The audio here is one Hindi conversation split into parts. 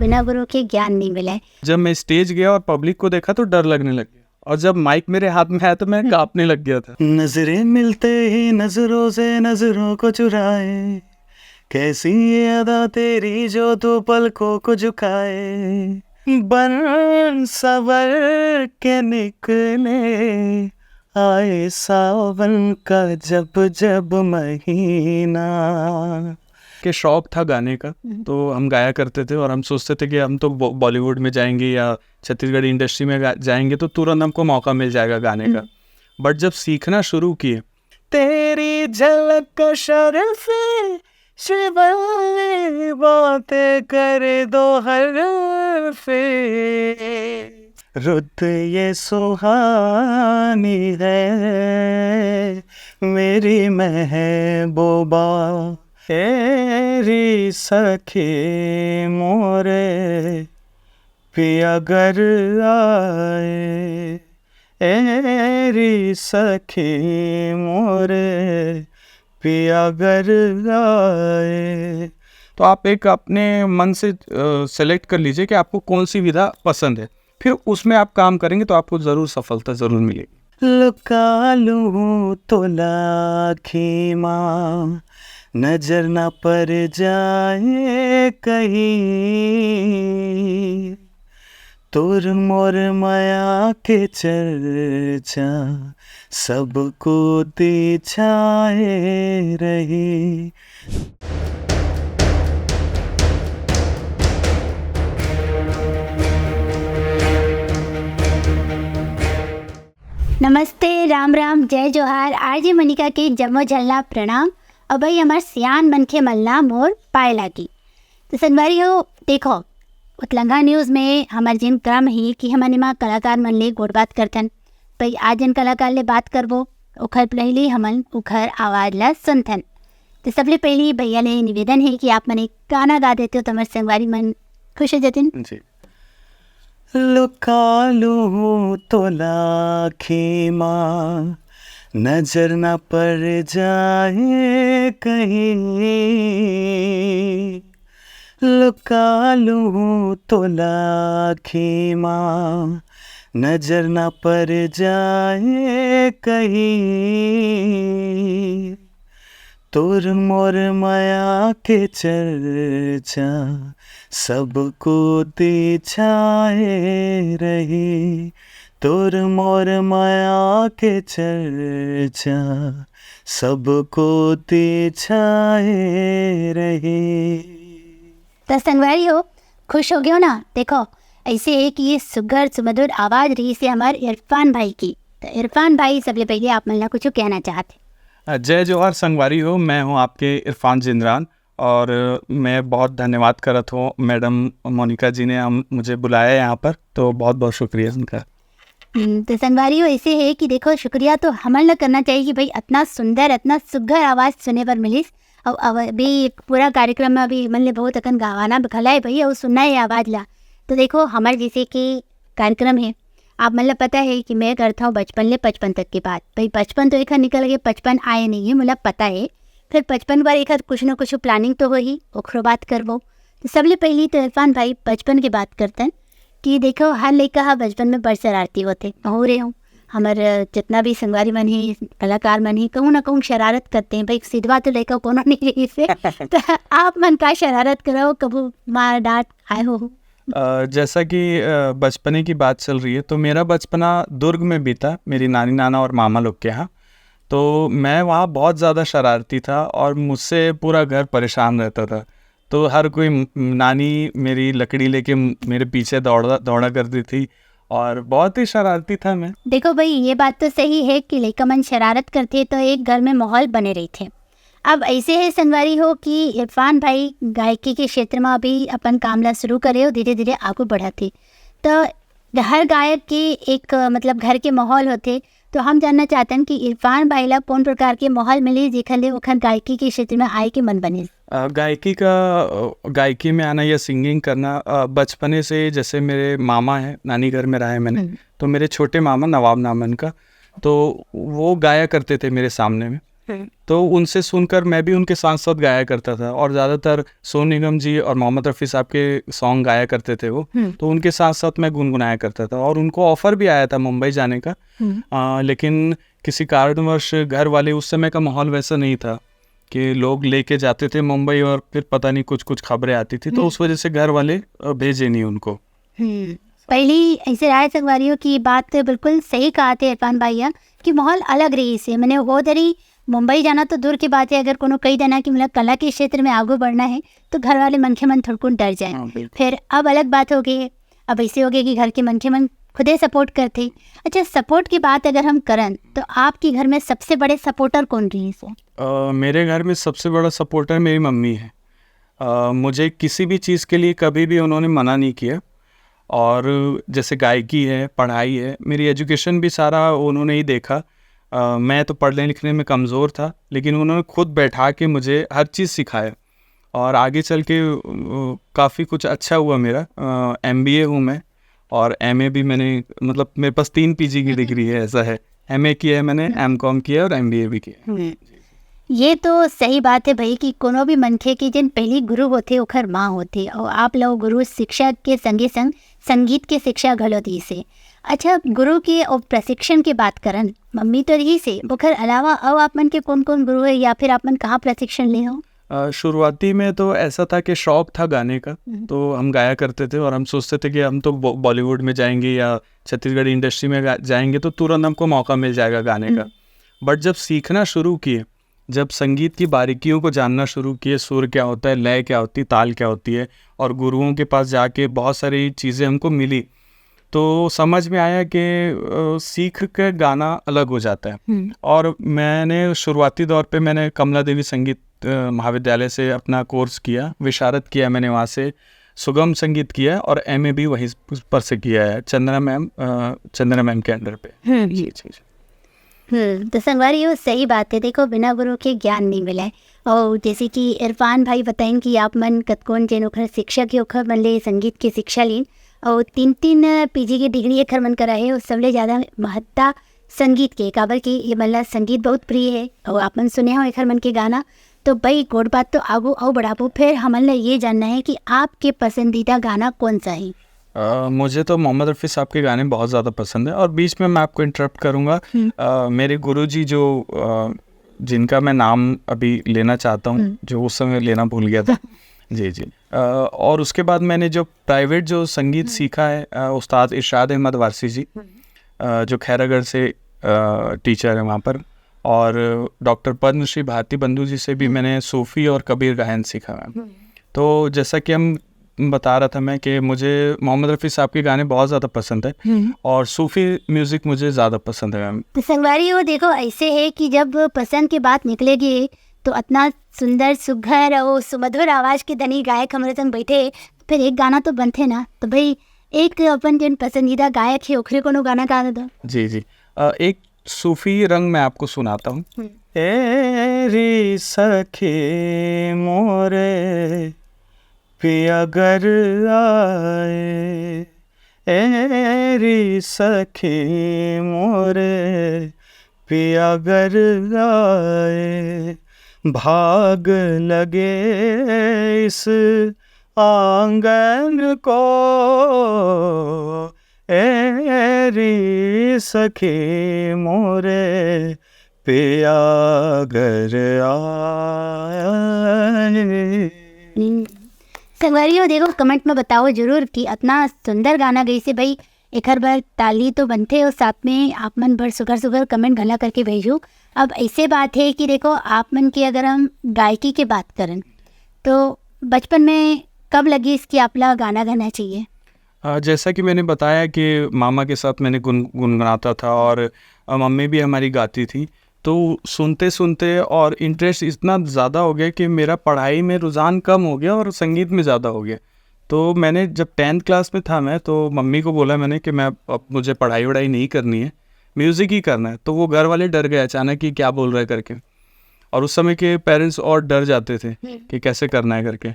बिना गुरु के ज्ञान नहीं मिला है। जब मैं स्टेज गया और पब्लिक को देखा तो डर लगने लग गया, और जब माइक मेरे हाथ में आया तो मैं कांपने लग गया था। नजरें मिलते ही नजरों से नजरों को चुराए, कैसी ये अदा तेरी जो तू पलकों को झुकाए। बन सवर के निकले आए सावन का जब जब महीना। कि शौक था गाने का, तो हम गाया करते थे और हम सोचते थे कि हम तो बॉलीवुड में जाएंगे या छत्तीसगढ़ी इंडस्ट्री में जाएंगे तो तुरंत हमको मौका मिल जाएगा गाने का। बट जब सीखना शुरू किए, तेरी झलक शर्फे शिवल्ली बातें करे दो हरफे, रुत ये सुहानी है मेरी महबूबा, तेरी सखी मोरे पिया घर आए, एरी सखी मोरे पिया घर आए। तो आप एक अपने मन से सेलेक्ट कर लीजिए कि आपको कौन सी विधा पसंद है, फिर उसमें आप काम करेंगे तो आपको ज़रूर सफलता ज़रूर मिलेगी। लुका लूँ तो लाखी माँ, नजर न पड़ जाए कहीं, तुर मोर माया के चर्चा सबको दी छाए रही। नमस्ते, राम राम, जय जोहार। आरजे मनिका के जमो झलना प्रणाम। और भाई हमार सियान मनखे मलना मोर पाए लागी। तो संगवारी हो, देखो उतलंगा न्यूज़ में हमार जिन क्रम ही कि हमने माँ कलाकार मन ले गोड़ बात करतन। भाई आज जन कलाकार ले बात करबो उखर पहले हमन उखर आवाज़ ला सुनथन। तो सबले पहले भैया ले निवेदन है कि आप मन एक गाना गा देते हो तो हमारे संगवारी मन खुश हो जाते जी। लुका लूँ तो लाखी माँ, नजर न पड़ जाए कहीं, लुका लूँ तो लाखी माँ, नजर न पड़ जाए कहीं, तुर मोर माया के चर्चा सबको दी छाए रही, तुर मोर माया के चर्चा सबको दी छाए रही। तो संगवारी हो, खुश हो गए हो ना। देखो ऐसे है कि ये सुघर सुमधुर आवाज़ रही से हमारे इरफान भाई की। तो इरफान भाई सबले पहले आप मन ला कुछ कहना चाहते। जय जोहार संगवारी हो, मैं हूँ आपके इरफान जिंद्रान, और मैं बहुत धन्यवाद करत हूँ मैडम मोनिका जी ने मुझे बुलाया यहाँ पर, तो बहुत बहुत शुक्रिया उनका। तो संगवारी हो, ऐसे है कि देखो शुक्रिया तो हमन ला करना चाहिए कि भाई इतना सुंदर इतना सुघर आवाज़ सुने पर मिलिस। और अभी पूरा कार्यक्रम में अभी मन ले बहुत अकन गावाना भला है भैया वो सुनना है आवाज़ ला। तो देखो हमारे जैसे कि कार्यक्रम है, आप मतलब पता है कि मैं करता हूँ बचपन ले 55 तक की बात। भाई 55 तो एक निकल गए, 55 आए नहीं है मतलब पता है। फिर 55 बार एक कुछ ना कुछ प्लानिंग तो हो ही, ओखरो बात करबो। तो सबले पहली तो इरफान भाई बचपन की बात करते हैं कि देखो हर लड़का हा बचपन में बड़ शरारती होते हो रहे हूँ। हमारे जितना भी संगवारी मन ही कलाकार मन ही कहूँ ना कहूँ शरारत करते हैं। भाई सीधवा तो लड़का कोनो नहीं रही से। तो आप मन का शरारत करो, कबू मार डांट आए हो? जैसा कि बचपने की बात चल रही है, तो मेरा बचपना दुर्ग में बीता, मेरी नानी नाना और मामा लोग के यहाँ। तो मैं वहाँ बहुत ज़्यादा शरारती था और मुझसे पूरा घर परेशान रहता था। तो हर कोई नानी मेरी लकड़ी लेके मेरे पीछे दौड़ा करती थी और बहुत ही शरारती था मैं। देखो भाई ये बात तो सही है कि लड़का मन शरारत करते तो एक घर में माहौल बने रही थे। अब ऐसे है संगवारी हो कि इरफान भाई गायकी के क्षेत्र में अभी अपन कामला शुरू करे हो, धीरे धीरे आगे बढ़ाते। तो हर गायक के एक मतलब घर के माहौल होते। तो हम जानना चाहते हैं कि इरफान भाई ला कौन प्रकार के माहौल मिले जिखले ओखन गायकी के क्षेत्र में आए के मन बने। गायकी में आना या सिंगिंग करना बचपने से, जैसे मेरे मामा है, नानी घर में रहा है मैंने, तो मेरे छोटे मामा नवाब नामन का, तो वो गाया करते थे मेरे सामने में। तो उनसे सुनकर मैं भी उनके साथ साथ गाया करता था, और ज़्यादातर सोनू निगम जी और मोहम्मद रफ़ी साहब के सॉन्ग गाया करते थे वो, तो उनके साथ साथ मैं गुनगुनाया करता था। और उनको ऑफ़र भी आया था मुंबई जाने का, लेकिन किसी कारणवश घर वाले, उस समय का माहौल वैसा नहीं था कि लोग लेके जाते थे मुंबई और फिर पता नहीं कुछ कुछ खबरें आती थी, तो उस वजह से घर वाले भेजे नहीं उनको। पहली ऐसे राय संगवारियों की बात बिल्कुल सही कहा थे इरफान भैया कि माहौल अलग रही से मैंने वो दरी मुंबई जाना तो दूर की बात है, अगर कोनो कई देना कि मतलब कला के क्षेत्र में आगे बढ़ना है तो घर वाले मन के मन थोड़ा डर जाए। फिर अब अलग बात हो गई, अब ऐसे हो गई कि घर के मन के मन खुदे सपोर्ट करते। अच्छा, सपोर्ट की बात अगर हम करें तो आपके घर में सबसे बड़े सपोर्टर कौन रही है? मेरे घर में सबसे बड़ा सपोर्टर मेरी मम्मी है। मुझे किसी भी चीज़ के लिए कभी भी उन्होंने मना नहीं किया, और जैसे गायकी है, पढ़ाई है, मेरी एजुकेशन भी सारा उन्होंने ही देखा। मैं तो पढ़ने लिखने में कमज़ोर था, लेकिन उन्होंने खुद बैठा के मुझे हर चीज़ सिखाया, और आगे चल के काफ़ी कुछ अच्छा हुआ मेरा। MBA हूँ मैं, और MA भी मैंने, मतलब मेरे पास 3 PG की डिग्री है, ऐसा है। MA किया है मैंने, MCOM किया और MBA भी किया है। ये तो सही बात है भाई कि कोनो भी मनखे की जिन पहली गुरु होते ओखर माँ होते, और आप लोग गुरु शिक्षा के संगे संग संगीत के शिक्षा घलो दी से। अच्छा, गुरु के और प्रशिक्षण की बात करन, मम्मी तो रही से, ओखर अलावा अब आप मन के कौन कौन गुरु है या फिर आप मन कहाँ प्रशिक्षण ले हो? शुरुआती में तो ऐसा था कि शौक था गाने का, तो हम गाया करते थे, और हम सोचते थे कि हम तो बॉलीवुड में जाएंगे या छत्तीसगढ़ इंडस्ट्री में जाएंगे तो तुरंत हमको मौका मिल जाएगा गाने का। बट जब सीखना शुरू किए, जब संगीत की बारीकियों को जानना शुरू किए, सुर क्या होता है, लय क्या होती है, ताल क्या होती है, और गुरुओं के पास जाके बहुत सारी चीज़ें हमको मिली, तो समझ में आया कि सीख के गाना अलग हो जाता है। और मैंने शुरुआती दौर पे मैंने कमला देवी संगीत महाविद्यालय से अपना कोर्स किया, विशारद किया मैंने वहाँ से, सुगम संगीत किया, और MA भी वहीं पर से किया है, चंद्रा मैम के अंडर पे। तो संगवारी वो सही बात है। देखो, बिना गुरु के ज्ञान नहीं मिला है। और जैसे कि इरफान भाई बताएं कि आप मन कतकोन जेन ओखर शिक्षक के ओखर मन ले संगीत की शिक्षा लीन, और 3 PG की डिग्री एखर मन करा है, और सबले ज़्यादा महत्ता संगीत के काबर की ये मतलब संगीत बहुत प्रिय है, और आप मन सुने हो एखर मन के गाना। तो भाई गोड़ बात तो आगो और बढ़ाबो। फिर हमन ने ये जानना है कि आपके पसंदीदा गाना कौन सा है? मुझे तो मोहम्मद रफ़ी साहब के गाने बहुत ज़्यादा पसंद है। और बीच में मैं आपको इंटरप्ट करूँगा, मेरे गुरुजी जो जिनका मैं नाम अभी लेना चाहता हूँ, जो उस समय लेना भूल गया था जी। और उसके बाद मैंने जो प्राइवेट जो संगीत सीखा है, उस्ताद इरशाद अहमद वारसी जी, जो खैरागढ़ से टीचर है वहाँ पर, और डॉक्टर पद्मश्री भारती बंधु जी से भी मैंने सूफ़ी और कबीर गायन सीखा है। तो जैसा कि हम बता रहा था मैं कि मुझे मोहम्मद रफ़ी साहब के गाने बहुत ज़्यादा पसंद है, और सूफ़ी म्यूज़िक मुझे ज़्यादा पसंद है मैम। तो संगवारी वो देखो, ऐसे है कि जब पसंद की बात निकलेगी तो इतना सुंदर सुघर और सुमधुर आवाज़ के धनी गायक हमारे संग बैठे, फिर एक गाना तो बनते ना। तो भाई एक अपन जिन पसंदीदा गायक है ओखरे कोनो गाना गा दो। जी। एक सूफ़ी रंग मैं आपको सुनाता हूँ। एरी सखी मोरे पिया घर आए, एरी सखी मोरे पिया घर आए, भाग लगे इस आंगन को, एरी सखी मोरे पिया घर आए। संगवारियों देखो, कमेंट में बताओ जरूर कि इतना सुंदर गाना गई से भाई एक हर बार ताली तो बनते, और साथ में आप मन भर सुगर कमेंट घला करके भेजो। अब ऐसे बात है कि देखो, आप मन की अगर हम गायकी की बात करें तो बचपन में कब लगी इसकी आपला गाना गाना चाहिए? जैसा कि मैंने बताया कि मामा के साथ मैंने गुनगुनाता था, और मम्मी भी हमारी गाती थी, तो सुनते सुनते और इंटरेस्ट इतना ज़्यादा हो गया कि मेरा पढ़ाई में रुझान कम हो गया और संगीत में ज़्यादा हो गया। तो मैंने जब 10th क्लास में था मैं, तो मम्मी को बोला मैंने कि मैं अब मुझे पढ़ाई वढ़ाई नहीं करनी है, म्यूज़िक ही करना है। तो वो घर वाले डर गए अचानक कि क्या बोल रहा है करके, और उस समय के पेरेंट्स और डर जाते थे कि कैसे करना है करके।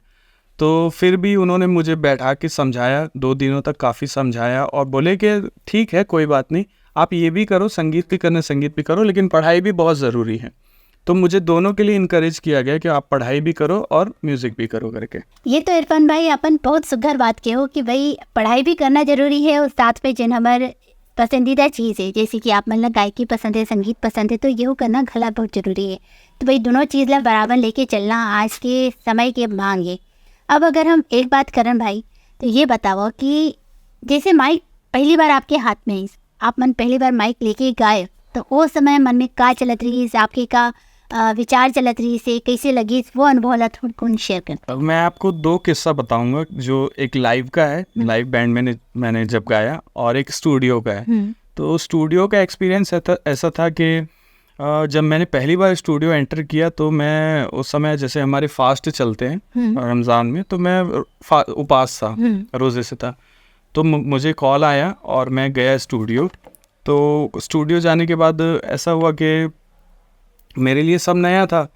तो फिर भी उन्होंने मुझे बैठा के समझाया, 2 दिनों तक काफ़ी समझाया, और बोले कि ठीक है कोई बात नहीं, आप ये भी करो, संगीत भी करना संगीत भी करो, लेकिन पढ़ाई भी बहुत ज़रूरी है। तो मुझे दोनों के लिए इनकरेज किया गया कि आप पढ़ाई भी करो और म्यूज़िक भी करो करके। ये तो इरफान भाई अपन बहुत सुघर बात के हो कि भाई पढ़ाई भी करना जरूरी है और साथ में जिन हमारे पसंदीदा चीज़ है जैसे कि आप मतलब गायकी पसंद है, संगीत पसंद है, तो ये करना खला बहुत ज़रूरी है। तो भाई दोनों चीज़ ला बराबर लेके चलना आज के समय के मांग है। अब अगर हम एक बात करें भाई, तो ये बताओ कि जैसे माइक पहली बार आपके हाथ में है, आप मन पहली बार माइक लेके गाए, तो वो समय मन में का चलत रही से, आपके का विचार चलत रही से, कैसे लगी वो अनुभव ला थोड़ा कौन शेयर कर। अब मैं आपको 2 किस्सा बताऊंगा, जो एक लाइव का है, लाइव बैंड में मैंने जब गाया, और एक स्टूडियो का है। तो स्टूडियो का एक्सपीरियंस ऐसा था कि जब मैंने पहली बार स्टूडियो एंटर किया तो मैं उस समय, जैसे हमारे फास्ट चलते हैं रमज़ान में, तो मैं उपास था, रोज़े से था। तो मुझे कॉल आया और मैं गया स्टूडियो। तो स्टूडियो जाने के बाद ऐसा हुआ कि मेरे लिए सब नया था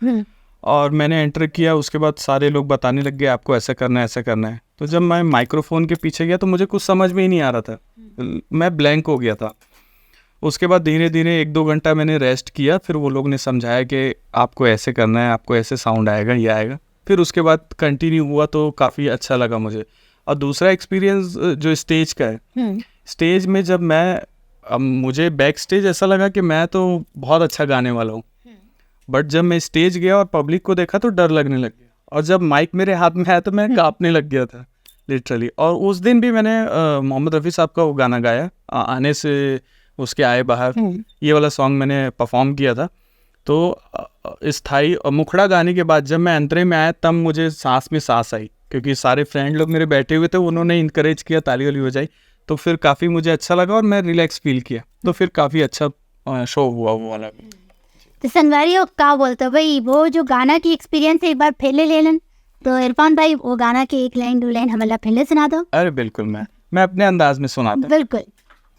और मैंने एंटर किया। उसके बाद सारे लोग बताने लग गए आपको ऐसा करना है, ऐसा करना है। तो जब मैं माइक्रोफोन के पीछे गया तो मुझे कुछ समझ में ही नहीं आ रहा था, मैं ब्लैंक हो गया था। उसके बाद धीरे धीरे 1-2 घंटा मैंने रेस्ट किया, फिर वो लोग ने समझाया कि आपको ऐसे करना है, आपको ऐसे साउंड आएगा, ये आएगा। फिर उसके बाद कंटिन्यू हुआ तो काफ़ी अच्छा लगा मुझे। और दूसरा एक्सपीरियंस जो स्टेज का है, स्टेज में जब मुझे बैक स्टेज ऐसा लगा कि मैं तो बहुत अच्छा गाने वाला हूँ, बट जब मैं स्टेज गया और पब्लिक को देखा तो डर लगने लग गया। और जब माइक मेरे हाथ में आया तो मैं काँपने लग गया था लिटरली। और उस दिन भी मैंने मोहम्मद रफ़ी साहब का वो गाना गाया, आने से उसके आए बाहर, ये वाला सॉन्ग मैंने परफॉर्म किया था। तो स्थाई मुखड़ा गाने के बाद जब मैं अंतरे में आया तब मुझे सांस में सांस आई, क्योंकि सारे फ्रेंड लोग मेरे बैठे हुए थे, उन्होंने इनकरेज किया, ताली वाली बजाई, तो फिर काफ़ी मुझे अच्छा लगा और मैं रिलैक्स फील किया। तो फिर काफ़ी अच्छा शो हुआ वो वाला। तो संगवारी का बोलते हो भाई, वो जो गाना की एक्सपीरियंस एक बार फिर ले लें, तो इरफान भाई वो गाना के 1 लाइन 2 लाइन हमारा फिर सुना दो। अरे बिल्कुल, मैं अपने अंदाज में सुनाता हूँ। बिल्कुल।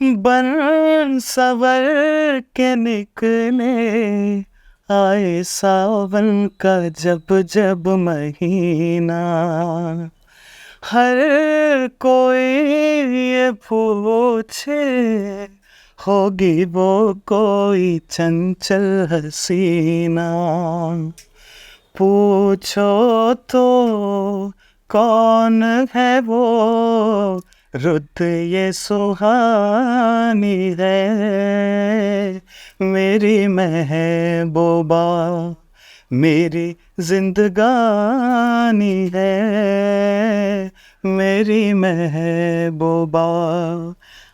बन सवर के निकले आए सावन का जब जब महीना, हर कोई ये पूछे होगी वो कोई चंचल हसीना, पूछो तो कौन है वो रुत ये सुहानी है, मेरी महबूबा मेरी जिंदगानी है, मेरी महबूबा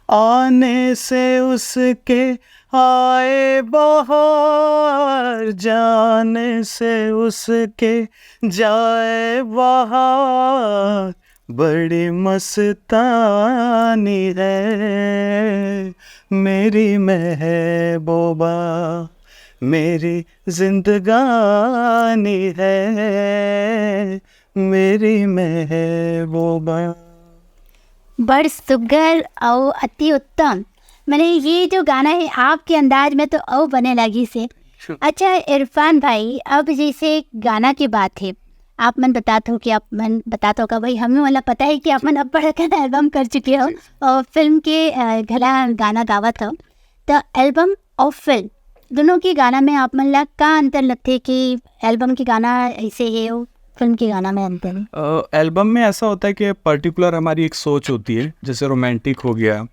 आने से उसके आए बहार, जाने से उसके जाए बहार, बड़ी मस्तानी है, मेरी महबूबा मेरी जिंदगानी है, मेरी महबूबा। बड़ सुगर और अति उत्तम। मैंने ये जो गाना है आपके अंदाज में तो औ बने लगी से। अच्छा इरफान भाई, अब जैसे गाना की बात है, आप मन बताते हो कि आप मन बताते हो का भाई, हमें वाला पता है कि आप मन अब बड़ा का एल्बम कर चुके हो और फिल्म के घला गाना गावत हो। तो एल्बम और फिल्म दोनों के गाना में आप मन ला का अंतर लगते कि एल्बम के गाना ऐसे है और फिल्म के गाना में अंतर है? एल्बम में ऐसा होता है कि पर्टिकुलर हमारी एक सोच होती है, जैसे रोमांटिक हो गया,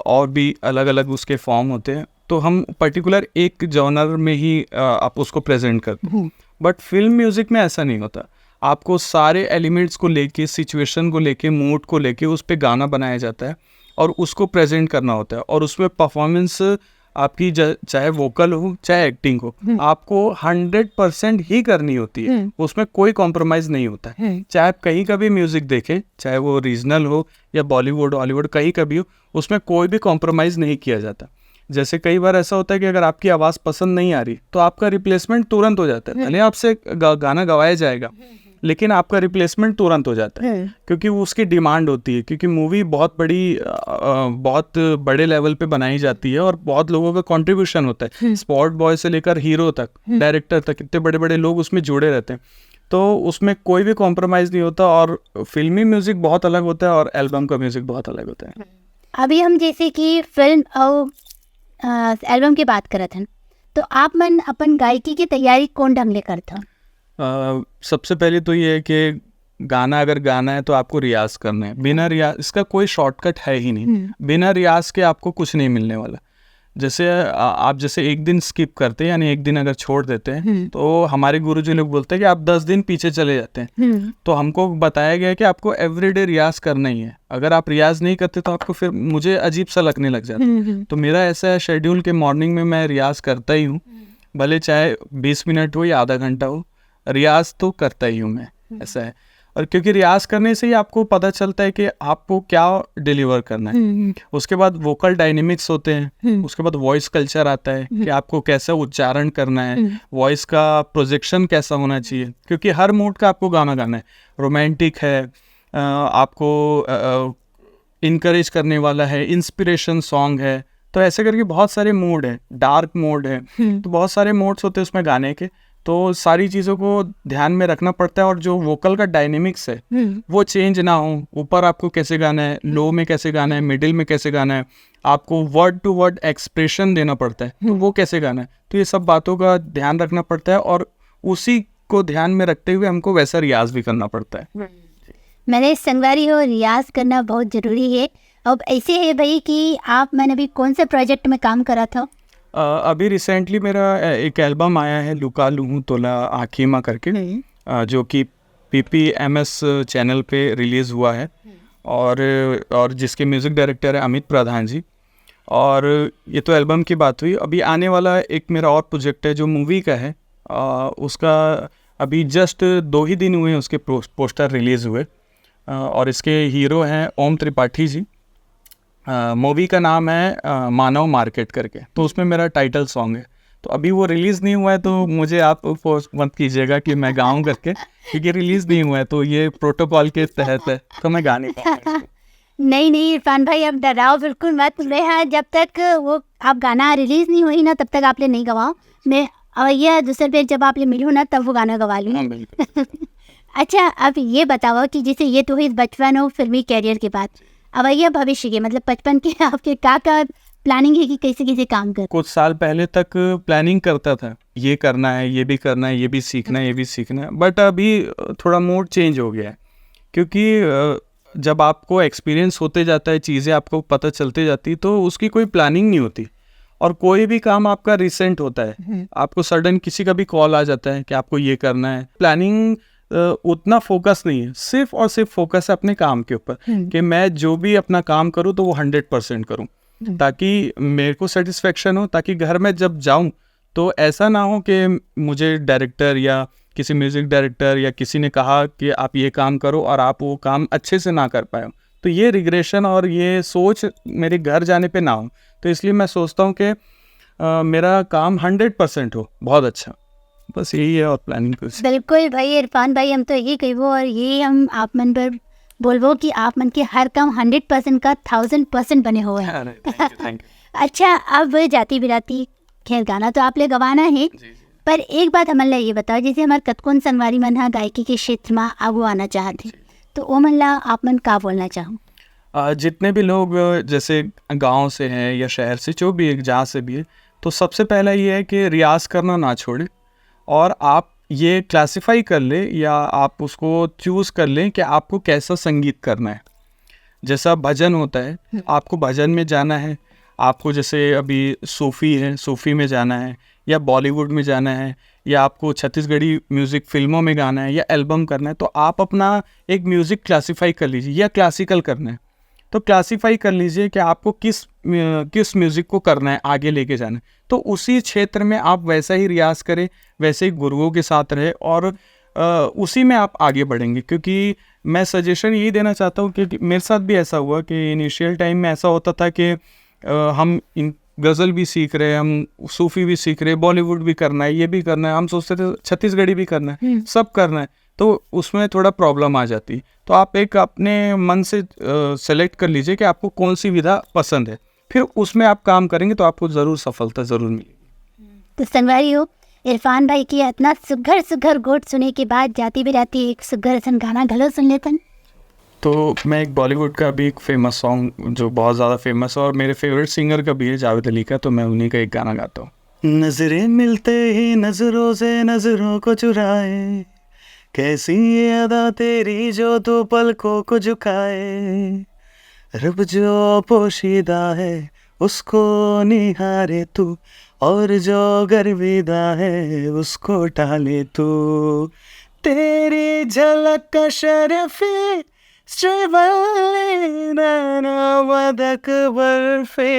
और भी अलग अलग उसके फॉर्म होते हैं, तो हम पर्टिकुलर एक जॉनर में ही आप उसको प्रेजेंट करते हैं। बट फिल्म म्यूज़िक में ऐसा नहीं होता, आपको सारे एलिमेंट्स को लेके, सिचुएशन को लेके, मूड को लेके उस पर गाना बनाया जाता है और उसको प्रेजेंट करना होता है। और उसमें परफॉर्मेंस आपकी चाहे वोकल हो चाहे एक्टिंग हो, आपको 100% ही करनी होती है, उसमें कोई कॉम्प्रोमाइज़ नहीं होता है। चाहे आप कहीं का भी म्यूज़िक देखें, चाहे वो रीजनल हो या बॉलीवुड हॉलीवुड, कहीं का भी हो, उसमें कोई भी कॉम्प्रोमाइज़ नहीं किया जाता। जैसे कई बार ऐसा होता है कि अगर आपकी आवाज़ पसंद नहीं आ रही तो आपका रिप्लेसमेंट तुरंत हो जाता है। भले आपसे गाना गवाया जाएगा लेकिन आपका रिप्लेसमेंट तुरंत हो जाता है, क्योंकि वो उसकी डिमांड होती है, क्योंकि मूवी बहुत बड़े लेवल पे बनाई जाती है और बहुत लोगों का कंट्रीब्यूशन होता है, स्पॉट बॉय से लेकर हीरो तक, डायरेक्टर तक, इतने बड़े बड़े लोग उसमें जुड़े रहते हैं, तो उसमें कोई भी कॉम्प्रोमाइज़ नहीं होता। और फिल्मी म्यूज़िक बहुत अलग होता है और एल्बम का म्यूज़िक बहुत अलग होता है। अभी हम जैसे कि फिल्म और एल्बम की बात करत हैं, तो आप मन अपन गायकी की तैयारी कौन ढंग ले करते हो? सबसे पहले तो ये है कि गाना अगर गाना है तो आपको रियाज करना है। बिना रियाज, इसका कोई शॉर्टकट है ही नहीं। बिना रियाज के आपको कुछ नहीं मिलने वाला। जैसे आप जैसे एक दिन स्किप करते हैं, यानी एक दिन अगर छोड़ देते हैं, तो हमारे गुरुजी लोग बोलते हैं कि आप 10 दिन पीछे चले जाते हैं। तो हमको बताया गया है कि आपको एवरीडे रियाज करना ही है। अगर आप रियाज नहीं करते तो आपको फिर मुझे अजीब सा लगने लग जाता है। तो मेरा ऐसा है शेड्यूल के मॉर्निंग में मैं रियाज करता ही हूँ, भले चाहे 20 मिनट हो या आधा घंटा हो, रियाज तो करता ही हूँ मैं, ऐसा है। और क्योंकि रियाज करने से ही आपको पता चलता है कि आपको क्या डिलीवर करना है। उसके बाद वोकल डायनेमिक्स होते हैं, उसके बाद वॉइस कल्चर आता है कि आपको कैसा उच्चारण करना है, वॉइस का प्रोजेक्शन कैसा होना चाहिए, क्योंकि हर मूड का आपको गाना गाना है। रोमांटिक है, आपको इनकरेज करने वाला है, इंस्पिरेशन सॉन्ग है, तो ऐसे करके बहुत सारे मूड है, डार्क मोड है, तो बहुत सारे मोड्स होते हैं उसमें गाने के। तो सारी चीज़ों को ध्यान में रखना पड़ता है। और जो वोकल का डायनेमिक्स है वो चेंज ना हो, ऊपर आपको कैसे गाना है, लो में कैसे गाना है, मिडिल में कैसे गाना है, आपको वर्ड टू वर्ड एक्सप्रेशन देना पड़ता है, तो वो कैसे गाना है, तो ये सब बातों का ध्यान रखना पड़ता है। और उसी को ध्यान में रखते हुए हमको वैसा रियाज भी करना पड़ता है। मैंने संगवारी हो, रियाज करना बहुत ज़रूरी है। अब ऐसे है भाई कि आप मैंने अभी कौन से प्रोजेक्ट में काम करा था? अभी रिसेंटली मेरा एक एल्बम आया है, लुका लूहू तोला आखीमा करके, जो कि PPMS चैनल पे रिलीज़ हुआ है, और जिसके म्यूज़िक डायरेक्टर है अमित प्रधान जी। और ये तो एल्बम की बात हुई। अभी आने वाला एक मेरा और प्रोजेक्ट है जो मूवी का है, उसका अभी जस्ट 2 ही दिन हुए हैं उसके पोस्टर रिलीज़ हुए, और इसके हीरो हैं ओम त्रिपाठी जी। मूवी का नाम है मानव मार्केट करके, तो उसमें मेरा टाइटल सॉन्ग है। तो अभी वो रिलीज़ नहीं हुआ है, तो मुझे आप फोर्स मत कीजिएगा कि मैं गाऊं करके, क्योंकि रिलीज़ नहीं हुआ है, तो ये प्रोटोकॉल के तहत है, तो मैं गा नहीं पाऊंगा। नहीं नहीं इरफान भाई, अब डराओ बिल्कुल मत। मैं हाँ, जब तक वो आप गाना रिलीज़ नहीं हुई ना तब तक आप ले नहीं गवाओ। मैं अवैया दूसरे पे जब आप ले मिलूँ ना तब वो गाना गवा लूँ। हाँ, बिल्कुल। अच्छा, अब ये बताओ कि जैसे ये तो हुई बचपन और फिल्मी कैरियर के बाद, अवैया भविष्य के मतलब बचपन के आपके क्या प्लानिंग है कि कैसे कैसे काम कर? कुछ साल पहले तक प्लानिंग करता था, ये करना है, ये भी करना है, ये भी सीखना है, ये भी सीखना है, बट अभी थोड़ा मूड चेंज हो गया है। क्योंकि जब आपको एक्सपीरियंस होते जाता है, चीज़ें आपको पता चलते जाती, तो उसकी कोई प्लानिंग नहीं होती। और कोई भी काम आपका रिसेंट होता है, आपको सडन किसी का भी कॉल आ जाता है कि आपको ये करना है। प्लानिंग उतना फोकस नहीं है, सिर्फ और सिर्फ फोकस है अपने काम के ऊपर, कि मैं जो भी अपना काम करूँ तो वो 100% करूँ, ताकि मेरे को सेटिस्फेक्शन हो, ताकि घर में जब जाऊँ तो ऐसा ना हो कि मुझे डायरेक्टर या किसी म्यूज़िक डायरेक्टर या किसी ने कहा कि आप ये काम करो और आप वो काम अच्छे से ना कर पाए हो, तो ये रिग्रेशन और ये सोच मेरे घर जाने पे ना हो। तो इसलिए मैं सोचता हूँ कि मेरा काम 100% हो, बहुत अच्छा, बस यही है, और प्लानिंग कुछ। बिल्कुल भाई इरफान भाई, हम तो यही कहबो और यही हम आप मन पर बोलबो कि आप मन के हर काम 100% का 1000% बने हुए हैं। Thank you. अच्छा, अब जाती बिराती खैर गाना तो आप ले गवाना है, पर एक बात हमन ला ये बताओ, जैसे हमारे कतकोन संगवारी मन हा गायकी के क्षेत्र में आगू आना चाहते, तो वो मन ला आप मन का बोलना चाहो? जितने भी लोग जैसे गांव से हैं या शहर से, जो भी है, जहाँ से भी है, तो सबसे पहला ये है कि रियाज करना ना छोड़े, और आप ये क्लासिफाई कर ले या आप उसको चूज़ कर लें कि आपको कैसा संगीत करना है। जैसा भजन होता है, आपको भजन में जाना है, आपको जैसे अभी सूफ़ी है, सूफ़ी में जाना है, या बॉलीवुड में जाना है, या आपको छत्तीसगढ़ी म्यूज़िक फिल्मों में गाना है, या एल्बम करना है, तो आप अपना एक म्यूज़िक क्लासिफाई कर लीजिए, या क्लासिकल करना है तो क्लासिफाई कर लीजिए कि आपको किस म्यूज़िक को करना है, आगे लेके जाना है। तो उसी क्षेत्र में आप वैसा ही रियाज करें, वैसे ही गुरुओं के साथ रहे, और उसी में आप आगे बढ़ेंगे। क्योंकि मैं सजेशन यही देना चाहता हूँ कि मेरे साथ भी ऐसा हुआ कि इनिशियल टाइम में ऐसा होता था कि हम गज़ल भी सीख रहे हैं, हम सूफ़ी भी सीख रहे हैं, बॉलीवुड भी करना है, ये भी करना है, हम सोचते थे छत्तीसगढ़ी भी करना है, सब करना है, तो उसमें थोड़ा प्रॉब्लम आ जाती। तो आप एक अपने मन से सेलेक्ट कर लीजिए कि आपको कौन सी विधा पसंद है, फिर उसमें आप काम करेंगे तो आपको ज़रूर सफलता ज़रूर मिलेगी। तो संगवारी हो, इरफान भाई की इतना सुघर सुघर गोट सुने के बाद जाती भी रहती एक सुघर सन गाना घलो सुन लेतन। तो मैं एक बॉलीवुड का भी एक फेमस सॉन्ग जो बहुत ज़्यादा फेमस है और मेरे फेवरेट सिंगर का भी है, जावेद अली का, तो मैं उन्हीं का एक गाना गाता हूँ। नजरें मिलते ही नजरों से नजरों को चुराए, कैसी ये अदा तेरी जो तू पलकों को झुकाए। रब जो पोशीदा है उसको निहारे तू, और जो गर्विदा है उसको टाले तू। तेरी झलक का शरफे श्रीवल्ली नैना मदक बर्फे,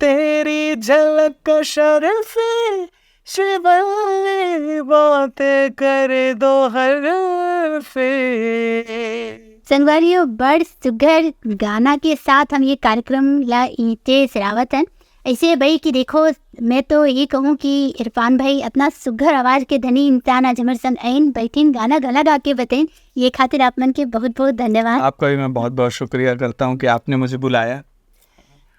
तेरी झलक का शरफे श्रीवल्ली बातें करे दो हरफे। संगवारियों बड़ सुघर गाना के साथ हम ये कार्यक्रम ला ईटे सरावत हैं। ऐसे भाई कि देखो मैं तो ये कहूँ कि इरफान भाई अपना सुघर आवाज़ के धनी इंसान आज हमारे संग आइन बैठीन गाना गला गा के बताइन, ये खातिर आप मन के बहुत बहुत धन्यवाद। आपका भी मैं बहुत बहुत शुक्रिया करता हूँ कि आपने मुझे बुलाया।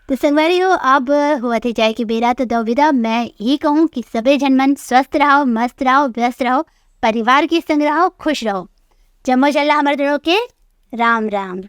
तो संगवारियों अब हुआ थे जाए कि बेरा तो दो विदा। मैं ये कहूँ कि सभी जनमन स्वस्थ रहो, मस्त रहो, व्यस्त रहो, परिवार के संग रहो, खुश रहो। जम्मो चल्ला हमारे के राम राम।